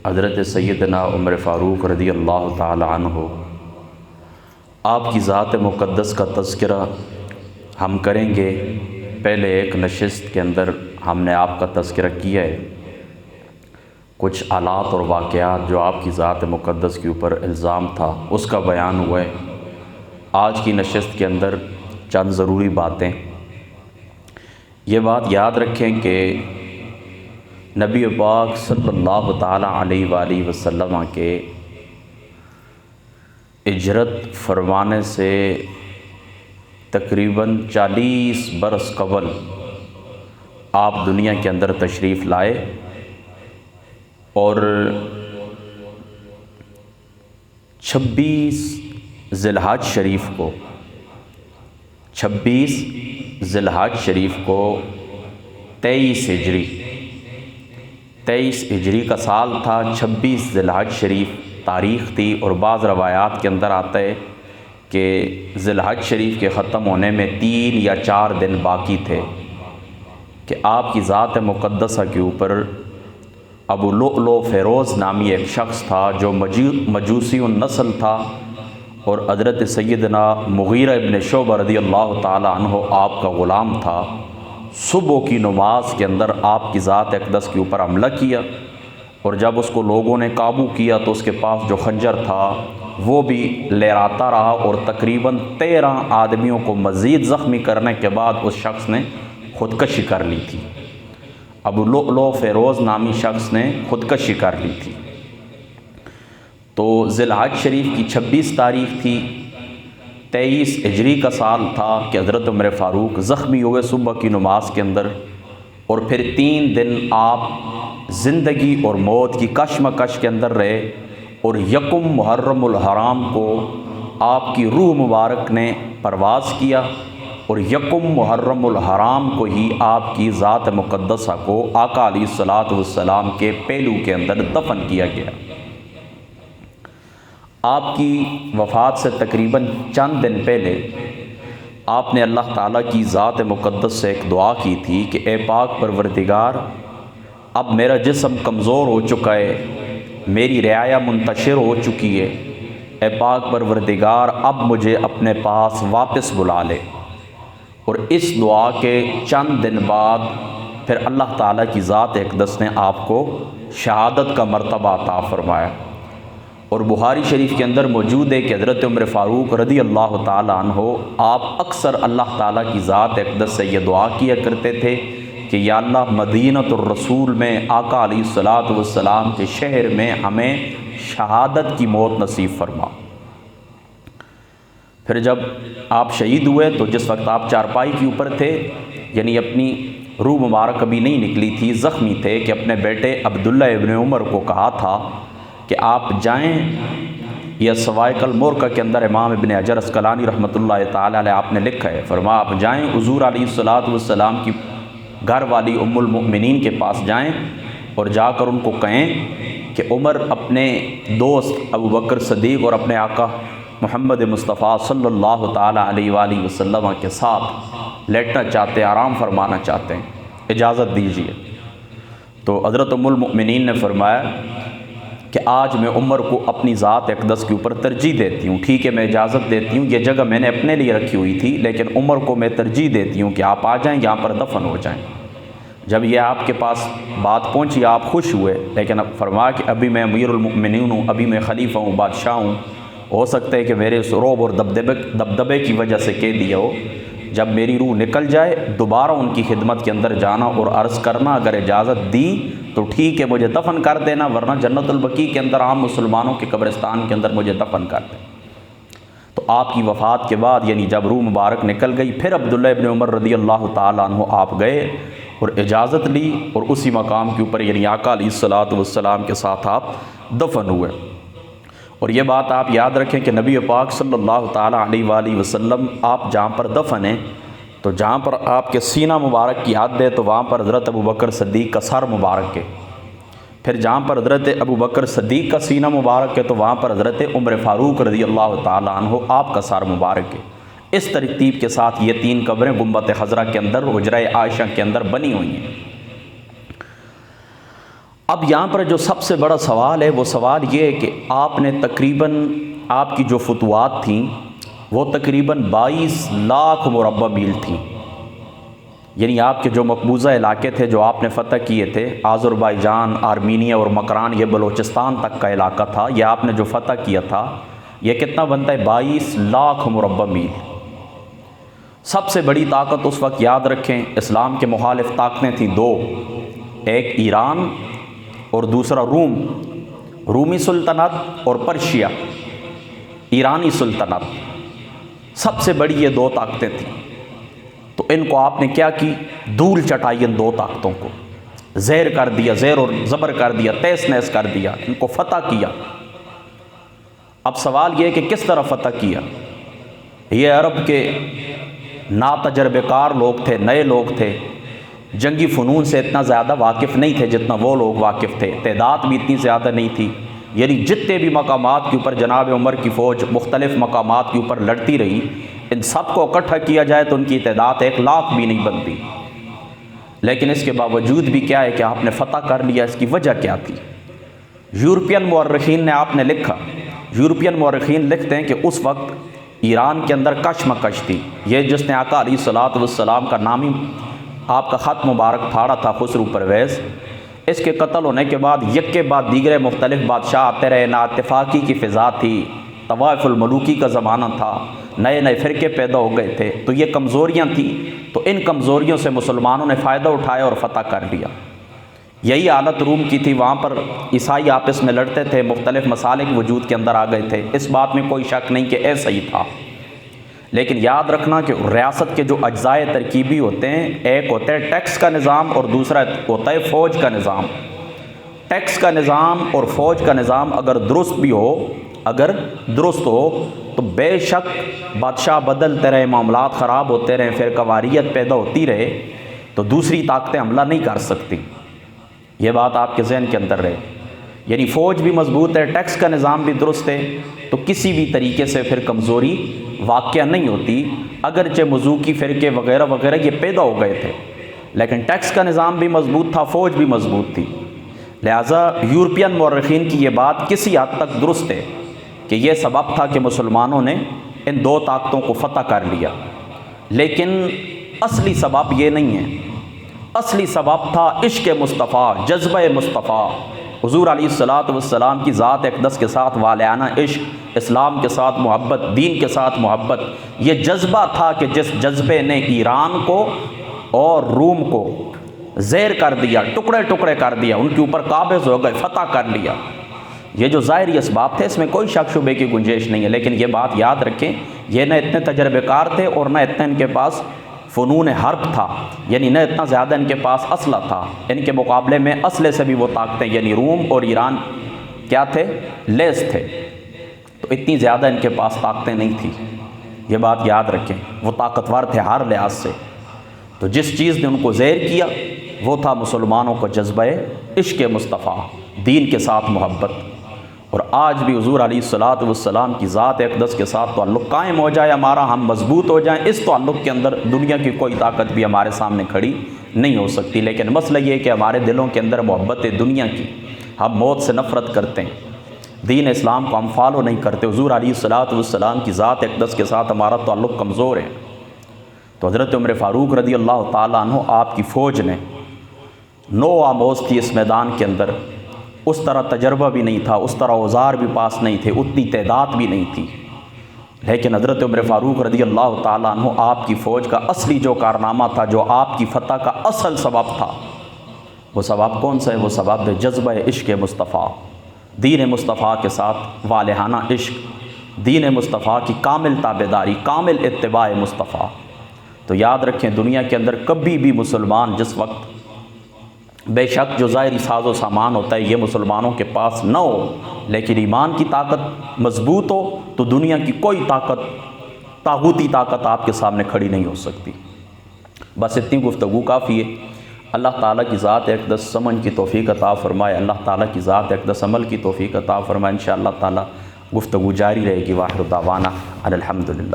حضرت سیدنا عمر فاروق رضی اللہ تعالی عنہ آپ کی ذات مقدس کا تذکرہ ہم کریں گے۔ پہلے ایک نشست کے اندر ہم نے آپ کا تذکرہ کیا ہے، کچھ حالات اور واقعات جو آپ کی ذات مقدس کے اوپر الزام تھا اس کا بیان ہوا ہے۔ آج کی نشست کے اندر چند ضروری باتیں، یہ بات یاد رکھیں کہ نبی پاک صلی اللہ تعالیٰ علیہ وآلہ وسلم کے ہجرت فرمانے سے تقریباً 40 برس قبل آپ دنیا کے اندر تشریف لائے اور 26 ذی الحج شریف کو 23 ہجری کا سال تھا، 26 ذی الحج شریف تاریخ تھی، اور بعض روایات کے اندر آتا ہے کہ ذی الحج شریف کے ختم ہونے میں 3 یا 4 دن باقی تھے کہ آپ کی ذات مقدسہ کے اوپر ابو لؤلؤ فیروز نامی ایک شخص تھا جو مجوسی النسل تھا، اور حضرت سیدنا مغیرہ ابن شعبہ رضی اللہ تعالی عنہ آپ کا غلام تھا۔ صبح کی نماز کے اندر آپ کی ذات اقدس کے اوپر حملہ کیا، اور جب اس کو لوگوں نے قابو کیا تو اس کے پاس جو خنجر تھا وہ بھی لہراتا رہا، اور تقریباً 13 آدمیوں کو مزید زخمی کرنے کے بعد اس شخص نے خودکشی کر لی تھی۔ ابو لؤلؤ فیروز نامی شخص نے خودکشی کر لی تھی۔ تو ذی الحج شریف کی 26 تاریخ تھی، 23 ہجری کا سال تھا کہ حضرت عمر فاروق زخمی ہوئے صبح کی نماز کے اندر، اور پھر 3 دن آپ زندگی اور موت کی کشمکش کے اندر رہے، اور یکم محرم الحرام کو آپ کی روح مبارک نے پرواز کیا، اور یکم محرم الحرام کو ہی آپ کی ذات مقدسہ کو آقا علیہ الصلوۃ والسلام کے پہلو کے اندر دفن کیا گیا۔ آپ کی وفات سے تقریباً چند دن پہلے آپ نے اللہ تعالیٰ کی ذات مقدس سے ایک دعا کی تھی کہ اے پاک پروردگار، اب میرا جسم کمزور ہو چکا ہے، میری رعایا منتشر ہو چکی ہے، اے پاک پروردگار اب مجھے اپنے پاس واپس بلا لے۔ اور اس دعا کے چند دن بعد پھر اللہ تعالیٰ کی ذات اقدس نے آپ کو شہادت کا مرتبہ عطا فرمایا۔ اور بخاری شریف کے اندر موجود ہے کہ حضرت عمر فاروق رضی اللہ تعالیٰ عنہ آپ اکثر اللہ تعالیٰ کی ذات اقدس سے یہ دعا کیا کرتے تھے کہ یا اللہ مدینۃ الرسول میں آقا علیہ الصلوۃ والسلام کے شہر میں ہمیں شہادت کی موت نصیب فرما۔ پھر جب آپ شہید ہوئے تو جس وقت آپ چارپائی کے اوپر تھے، یعنی اپنی روح مبارک ابھی نہیں نکلی تھی، زخمی تھے، کہ اپنے بیٹے عبداللہ ابن عمر کو کہا تھا کہ آپ جائیں، یہ سوائق المورکہ کے اندر امام ابن حجر عسقلانی رحمۃ اللہ تعالی علیہ آپ نے لکھا ہے، فرمایا آپ جائیں حضور علیہ الصلوۃ والسلام کی گھر والی ام المؤمنین کے پاس جائیں، اور جا کر ان کو کہیں کہ عمر اپنے دوست ابو بکر صدیق اور اپنے آقا محمد مصطفیٰ صلی اللہ تعالی علیہ وآلہ وسلم کے ساتھ لیٹنا چاہتے ہیں، آرام فرمانا چاہتے ہیں، اجازت دیجیے۔ تو حضرت ام المؤمنین نے فرمایا کہ آج میں عمر کو اپنی ذات اقدس کے اوپر ترجیح دیتی ہوں، ٹھیک ہے میں اجازت دیتی ہوں، یہ جگہ میں نے اپنے لیے رکھی ہوئی تھی، لیکن عمر کو میں ترجیح دیتی ہوں کہ آپ آ جائیں، یہاں پر دفن ہو جائیں۔ جب یہ آپ کے پاس بات پہنچی آپ خوش ہوئے، لیکن اب فرمایا کہ ابھی میں امیر المؤمنین ہوں، ابھی میں خلیفہ ہوں، بادشاہ ہوں، ہو سکتا ہے کہ میرے رعب اور دبدبے کی وجہ سے کہہ دیا ہو، جب میری روح نکل جائے دوبارہ ان کی خدمت کے اندر جانا اور عرض کرنا، اگر اجازت دی تو ٹھیک ہے مجھے دفن کر دینا، ورنہ جنت البقیع کے اندر عام مسلمانوں کے قبرستان کے اندر مجھے دفن کر دیں۔ تو آپ کی وفات کے بعد یعنی جب روح مبارک نکل گئی، پھر عبداللہ ابن عمر رضی اللہ تعالیٰ عنہ آپ گئے اور اجازت لی، اور اسی مقام کے اوپر یعنی آقا علیہ الصلوۃ والسلام کے ساتھ آپ دفن ہوئے۔ اور یہ بات آپ یاد رکھیں کہ نبی پاک صلی اللہ تعالیٰ علیہ وآلہ وسلم آپ جہاں پر دفن ہیں، تو جہاں پر آپ کے سینہ مبارک کی حد ہے تو وہاں پر حضرت ابو بکر صدیق کا سر مبارک ہے، پھر جہاں پر حضرت ابو بکر صدیق کا سینہ مبارک ہے تو وہاں پر حضرت عمر فاروق رضی اللہ تعالیٰ عنہ آپ کا سر مبارک ہے۔ اس ترتیب کے ساتھ یہ 3 قبریں گنبد خضرا کے اندر حجرہ عائشہ کے اندر بنی ہوئی ہیں۔ اب یہاں پر جو سب سے بڑا سوال ہے وہ سوال یہ ہے کہ آپ نے تقریباً آپ کی جو فتوحات تھیں وہ تقریباً 22 لاکھ مربع میل تھیں، یعنی آپ کے جو مقبوضہ علاقے تھے جو آپ نے فتح کیے تھے، آذربائیجان، آرمینیا اور مکران، یہ بلوچستان تک کا علاقہ تھا، یہ آپ نے جو فتح کیا تھا یہ کتنا بنتا ہے؟ 22 لاکھ مربع میل۔ سب سے بڑی طاقت اس وقت یاد رکھیں اسلام کے مخالف طاقتیں تھیں دو، ایک ایران اور دوسرا روم، رومی سلطنت اور پرشیا ایرانی سلطنت، سب سے بڑی یہ دو طاقتیں تھیں۔ تو ان کو آپ نے کیا کی؟ دھول چٹائی ان دو طاقتوں کو، زیر کر دیا، زیر اور زبر کر دیا، تیس نیس کر دیا، ان کو فتح کیا۔ اب سوال یہ ہے کہ کس طرح فتح کیا؟ یہ عرب کے ناتجربہ کار لوگ تھے، نئے لوگ تھے، جنگی فنون سے اتنا زیادہ واقف نہیں تھے جتنا وہ لوگ واقف تھے، تعداد بھی اتنی زیادہ نہیں تھی، یعنی جتنے بھی مقامات کے اوپر جناب عمر کی فوج مختلف مقامات کے اوپر لڑتی رہی، ان سب کو اکٹھا کیا جائے تو ان کی تعداد 1 لاکھ بھی نہیں بنتی۔ لیکن اس کے باوجود بھی کیا ہے کہ آپ نے فتح کر لیا، اس کی وجہ کیا تھی؟ یورپین مورخین نے آپ نے لکھا، یورپین مورخین لکھتے ہیں کہ اس وقت ایران کے اندر کشمکش تھی۔ یہ جس نے آقا علیہ الصلوۃ والسلام کا نامی آپ کا خط مبارک پھاڑا تھا، خسرو پرویز، اس کے قتل ہونے کے بعد یک کے بعد دیگر مختلف بادشاہ آتے رہے، نا اتفاقی کی فضا تھی، طوائف الملوکی کا زمانہ تھا، نئے نئے فرقے پیدا ہو گئے تھے، تو یہ کمزوریاں تھیں، تو ان کمزوریوں سے مسلمانوں نے فائدہ اٹھایا اور فتح کر لیا۔ یہی حالت روم کی تھی، وہاں پر عیسائی آپس میں لڑتے تھے، مختلف مسالک وجود کے اندر آ گئے تھے، اس بات میں کوئی شک نہیں کہ ایسا ہی تھا۔ لیکن یاد رکھنا کہ ریاست کے جو اجزائے ترکیبی ہوتے ہیں، ایک ہوتا ہے ٹیکس کا نظام اور دوسرا ہوتا ہے فوج کا نظام۔ ٹیکس کا نظام اور فوج کا نظام اگر درست بھی ہو، اگر درست ہو تو بے شک بادشاہ بدلتے رہے، معاملات خراب ہوتے رہے، فرقہ واریت پیدا ہوتی رہے، تو دوسری طاقتیں حملہ نہیں کر سکتی۔ یہ بات آپ کے ذہن کے اندر رہے، یعنی فوج بھی مضبوط ہے، ٹیکس کا نظام بھی درست ہے، تو کسی بھی طریقے سے پھر کمزوری واقع نہیں ہوتی، اگرچہ مذوقی فرقے وغیرہ وغیرہ یہ پیدا ہو گئے تھے، لیکن ٹیکس کا نظام بھی مضبوط تھا، فوج بھی مضبوط تھی۔ لہٰذا یورپین مورخین کی یہ بات کسی حد تک درست ہے کہ یہ سبب تھا کہ مسلمانوں نے ان دو طاقتوں کو فتح کر لیا، لیکن اصلی سبب یہ نہیں ہے۔ اصلی سبب تھا عشق مصطفیٰ، جذبہ مصطفیٰ، حضور علیہ الصلوۃ والسلام کی ذات اقدس کے ساتھ والہانہ عشق، اسلام کے ساتھ محبت، دین کے ساتھ محبت، یہ جذبہ تھا کہ جس جذبے نے ایران کو اور روم کو زیر کر دیا، ٹکڑے ٹکڑے کر دیا، ان کے اوپر قابض ہو گئے، فتح کر لیا۔ یہ جو ظاہری اسباب تھے اس میں کوئی شک شبے کی گنجائش نہیں ہے، لیکن یہ بات یاد رکھیں یہ نہ اتنے تجربے کار تھے اور نہ اتنا ان کے پاس فنون حرب تھا، یعنی نہ اتنا زیادہ ان کے پاس اسلحہ تھا، ان کے مقابلے میں اسلحے سے بھی وہ طاقتیں یعنی روم اور ایران کیا تھے؟ لیس تھے، تو اتنی زیادہ ان کے پاس طاقتیں نہیں تھیں۔ یہ بات یاد رکھیں، وہ طاقتور تھے ہر لحاظ سے، تو جس چیز نے ان کو زیر کیا وہ تھا مسلمانوں کو جذبہ عشق مصطفیٰ، دین کے ساتھ محبت۔ اور آج بھی حضور علیہ الصلوۃ والسلام کی ذات اقدس کے ساتھ تعلق قائم ہو جائے ہمارا، ہم مضبوط ہو جائیں، اس تعلق کے اندر دنیا کی کوئی طاقت بھی ہمارے سامنے کھڑی نہیں ہو سکتی۔ لیکن مسئلہ یہ ہے کہ ہمارے دلوں کے اندر محبت دنیا کی، ہم موت سے نفرت کرتے ہیں، دین اسلام کو ہم فالو نہیں کرتے، حضور علیہ الصلوۃ والسلام کی ذات اقدس کے ساتھ ہمارا تعلق کمزور ہے۔ تو حضرت عمر فاروق رضی اللہ تعالیٰ عنہ آپ کی فوج نے 9 آموز تھی اس میدان کے اندر، اس طرح تجربہ بھی نہیں تھا، اس طرح اوزار بھی پاس نہیں تھے، اتنی تعداد بھی نہیں تھی، لیکن حضرت عمر فاروق رضی اللہ تعالیٰ عنہ آپ کی فوج کا اصلی جو کارنامہ تھا، جو آپ کی فتح کا اصل سبب تھا، وہ سبب کون سا ہے؟ وہ سبب ہے جذبہ عشق مصطفیٰ، دین مصطفیٰ کے ساتھ والہانہ عشق، دین مصطفیٰ کی کامل تابعداری، کامل اتباع مصطفیٰ۔ تو یاد رکھیں دنیا کے اندر کبھی بھی مسلمان جس وقت بے شک جو ظاہری ساز و سامان ہوتا ہے یہ مسلمانوں کے پاس نہ ہو، لیکن ایمان کی طاقت مضبوط ہو تو دنیا کی کوئی طاقت، طاغوتی طاقت آپ کے سامنے کھڑی نہیں ہو سکتی۔ بس اتنی گفتگو کافی ہے۔ اللہ تعالیٰ کی ذات اقدس سمجھ کی توفیق عطا فرمائے، اللہ تعالیٰ کی ذات اقدس عمل کی توفیق عطا فرمائے، انشاءاللہ تعالیٰ گفتگو جاری رہے گی۔ واخر دعوانا ان الحمدللہ۔